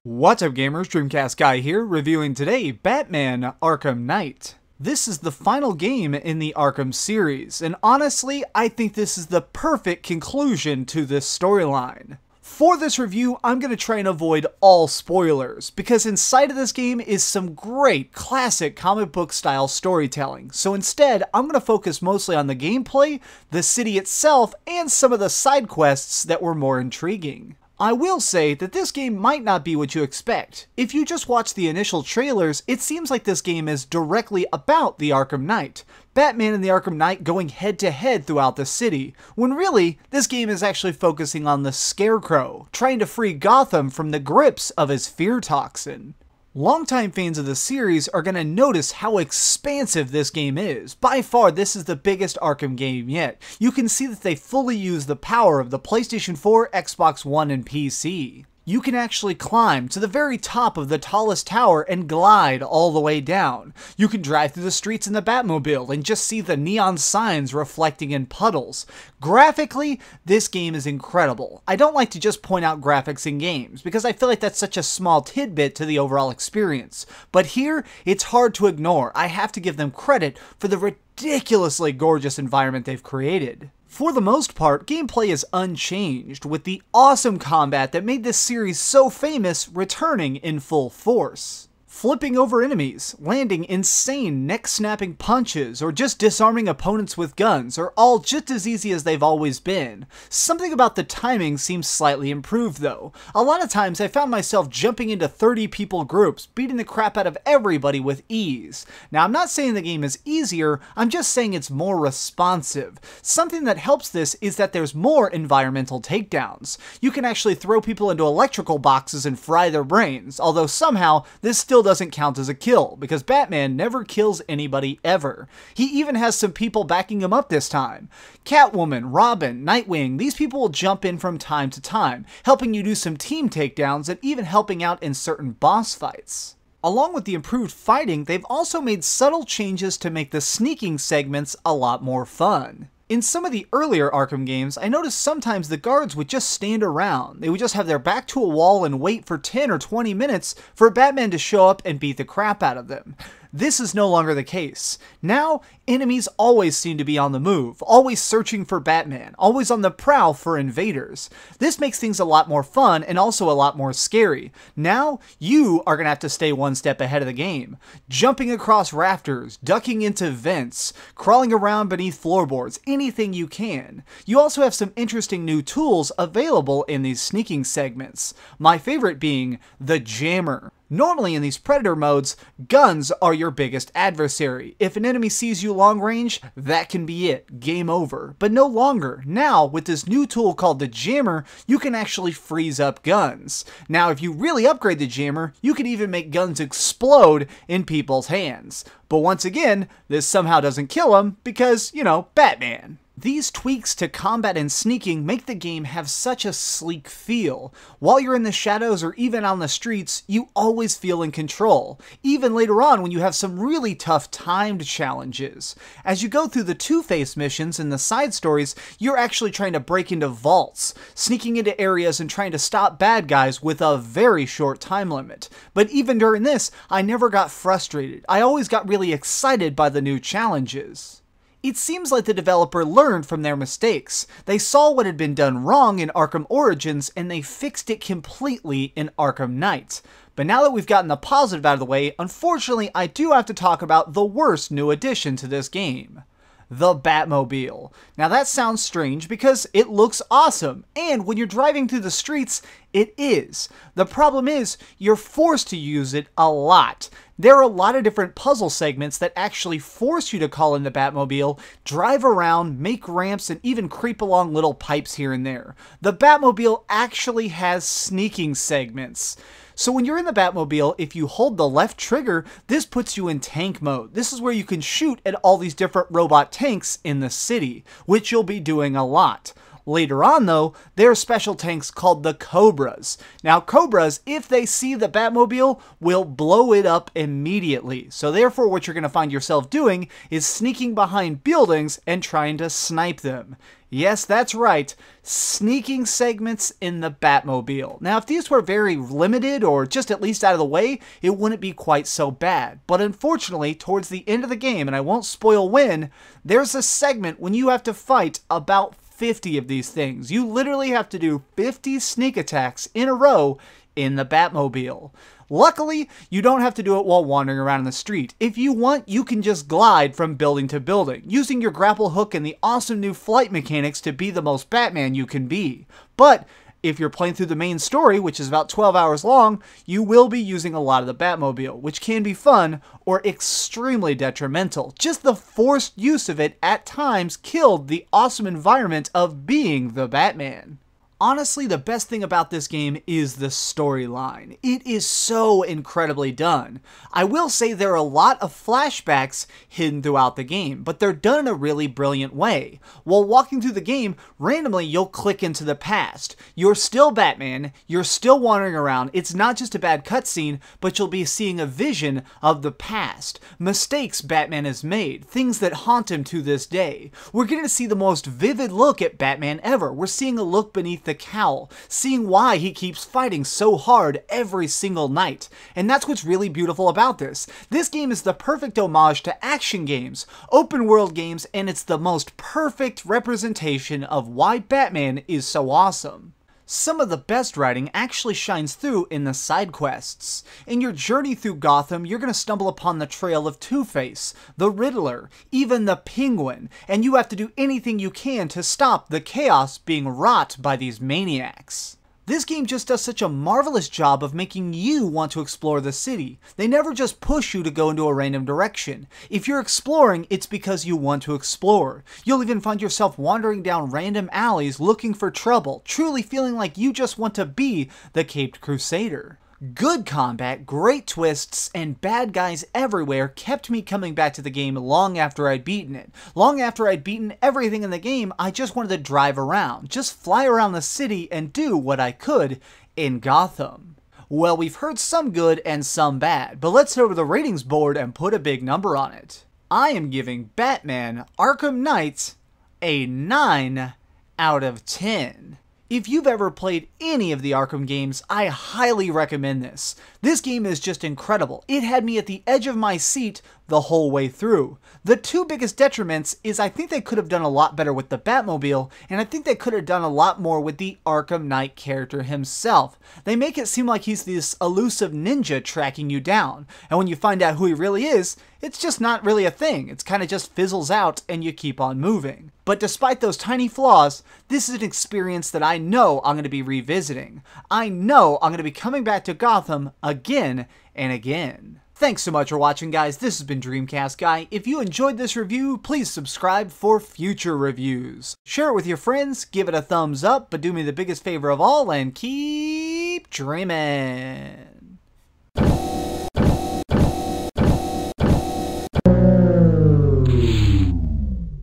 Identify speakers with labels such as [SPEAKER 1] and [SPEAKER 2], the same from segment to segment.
[SPEAKER 1] What's up gamers, DreamcastGuy here, reviewing today Batman Arkham Knight. This is the final game in the Arkham series, and honestly, I think this is the perfect conclusion to this storyline. For this review, I'm going to try and avoid all spoilers, because inside of this game is some great classic comic book style storytelling, so instead, I'm going to focus mostly on the gameplay, the city itself, and some of the side quests that were more intriguing. I will say that this game might not be what you expect. If you just watch the initial trailers, it seems like this game is directly about the Arkham Knight. Batman and the Arkham Knight going head to head throughout the city, when really, this game is actually focusing on the Scarecrow, trying to free Gotham from the grips of his fear toxin. Longtime fans of the series are going to notice how expansive this game is. By far, this is the biggest Arkham game yet. You can see that they fully use the power of the PlayStation 4, Xbox One, and PC. You can actually climb to the very top of the tallest tower and glide all the way down. You can drive through the streets in the Batmobile and just see the neon signs reflecting in puddles. Graphically, this game is incredible. I don't like to just point out graphics in games, because I feel like that's such a small tidbit to the overall experience. But here, it's hard to ignore. I have to give them credit for the ridiculously gorgeous environment they've created. For the most part, gameplay is unchanged, with the awesome combat that made this series so famous returning in full force. Flipping over enemies, landing insane neck-snapping punches, or just disarming opponents with guns are all just as easy as they've always been. Something about the timing seems slightly improved though. A lot of times I found myself jumping into 30 people groups, beating the crap out of everybody with ease. Now I'm not saying the game is easier, I'm just saying it's more responsive. Something that helps this is that there's more environmental takedowns. You can actually throw people into electrical boxes and fry their brains, although somehow this still doesn't count as a kill, because Batman never kills anybody ever. He even has some people backing him up this time. Catwoman, Robin, Nightwing, these people will jump in from time to time, helping you do some team takedowns and even helping out in certain boss fights. Along with the improved fighting, they've also made subtle changes to make the sneaking segments a lot more fun. In some of the earlier Arkham games, I noticed sometimes the guards would just stand around. They would just have their back to a wall and wait for 10 or 20 minutes for Batman to show up and beat the crap out of them. This is no longer the case. Now, enemies always seem to be on the move, always searching for Batman, always on the prowl for invaders. This makes things a lot more fun and also a lot more scary. Now, you are going to have to stay one step ahead of the game. Jumping across rafters, ducking into vents, crawling around beneath floorboards, anything you can. You also have some interesting new tools available in these sneaking segments. My favorite being the Jammer. Normally in these Predator modes, guns are your biggest adversary. If an enemy sees you long range, that can be it. Game over. But no longer. Now, with this new tool called the Jammer, you can actually freeze up guns. Now, if you really upgrade the Jammer, you can even make guns explode in people's hands. But once again, this somehow doesn't kill them because, you know, Batman. These tweaks to combat and sneaking make the game have such a sleek feel. While you're in the shadows or even on the streets, you always feel in control, even later on when you have some really tough timed challenges. As you go through the Two-Face missions and the side stories, you're actually trying to break into vaults, sneaking into areas and trying to stop bad guys with a very short time limit. But even during this, I never got frustrated. I always got really excited by the new challenges. It seems like the developer learned from their mistakes. They saw what had been done wrong in Arkham Origins and they fixed it completely in Arkham Knight. But now that we've gotten the positive out of the way, unfortunately I do have to talk about the worst new addition to this game. The Batmobile. Now that sounds strange because it looks awesome, and when you're driving through the streets, it is. The problem is, you're forced to use it a lot. There are a lot of different puzzle segments that actually force you to call in the Batmobile, drive around, make ramps, and even creep along little pipes here and there. The Batmobile actually has sneaking segments. So when you're in the Batmobile, if you hold the left trigger, this puts you in tank mode. This is where you can shoot at all these different robot tanks in the city, which you'll be doing a lot. Later on, though, there are special tanks called the Cobras. Now, Cobras, if they see the Batmobile, will blow it up immediately. So therefore, what you're going to find yourself doing is sneaking behind buildings and trying to snipe them. Yes, that's right, sneaking segments in the Batmobile. Now, if these were very limited or just at least out of the way, it wouldn't be quite so bad. But unfortunately, towards the end of the game, and I won't spoil when, there's a segment when you have to fight about 50 of these things. You literally have to do 50 sneak attacks in a row in the Batmobile. Luckily, you don't have to do it while wandering around in the street. If you want, you can just glide from building to building, using your grapple hook and the awesome new flight mechanics to be the most Batman you can be. But if you're playing through the main story, which is about 12 hours long, you will be using a lot of the Batmobile, which can be fun or extremely detrimental. Just the forced use of it at times killed the awesome environment of being the Batman. Honestly, the best thing about this game is the storyline. It is so incredibly done. I will say there are a lot of flashbacks hidden throughout the game, but they're done in a really brilliant way. While walking through the game, randomly you'll click into the past. You're still Batman, you're still wandering around, it's not just a bad cutscene, but you'll be seeing a vision of the past. Mistakes Batman has made, things that haunt him to this day. We're getting to see the most vivid look at Batman ever. We're seeing a look beneath the cowl, seeing why he keeps fighting so hard every single night. And that's what's really beautiful about this. This game is the perfect homage to action games, open world games, and it's the most perfect representation of why Batman is so awesome. Some of the best writing actually shines through in the side quests. In your journey through Gotham, you're going to stumble upon the trail of Two-Face, the Riddler, even the Penguin, and you have to do anything you can to stop the chaos being wrought by these maniacs. This game just does such a marvelous job of making you want to explore the city. They never just push you to go into a random direction. If you're exploring, it's because you want to explore. You'll even find yourself wandering down random alleys looking for trouble, truly feeling like you just want to be the Caped Crusader. Good combat, great twists, and bad guys everywhere kept me coming back to the game long after I'd beaten it. Long after I'd beaten everything in the game, I just wanted to drive around, just fly around the city and do what I could in Gotham. Well, we've heard some good and some bad, but let's head over to the ratings board and put a big number on it. I am giving Batman Arkham Knight a 9 out of 10. If you've ever played any of the Arkham games, I highly recommend this. This game is just incredible. It had me at the edge of my seat the whole way through. The two biggest detriments is I think they could have done a lot better with the Batmobile, and I think they could have done a lot more with the Arkham Knight character himself. They make it seem like he's this elusive ninja tracking you down, and when you find out who he really is, it's just not really a thing. It's kind of just fizzles out and you keep on moving. But despite those tiny flaws, this is an experience that I know I'm going to be revisiting. I know I'm going to be coming back to Gotham again and again. Thanks so much for watching, guys. This has been DreamcastGuy. If you enjoyed this review, please subscribe for future reviews. Share it with your friends, give it a thumbs up, but do me the biggest favor of all and keep dreaming.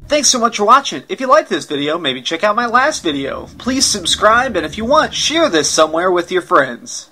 [SPEAKER 1] Thanks so much for watching. If you liked this video, maybe check out my last video. Please subscribe, and if you want, share this somewhere with your friends.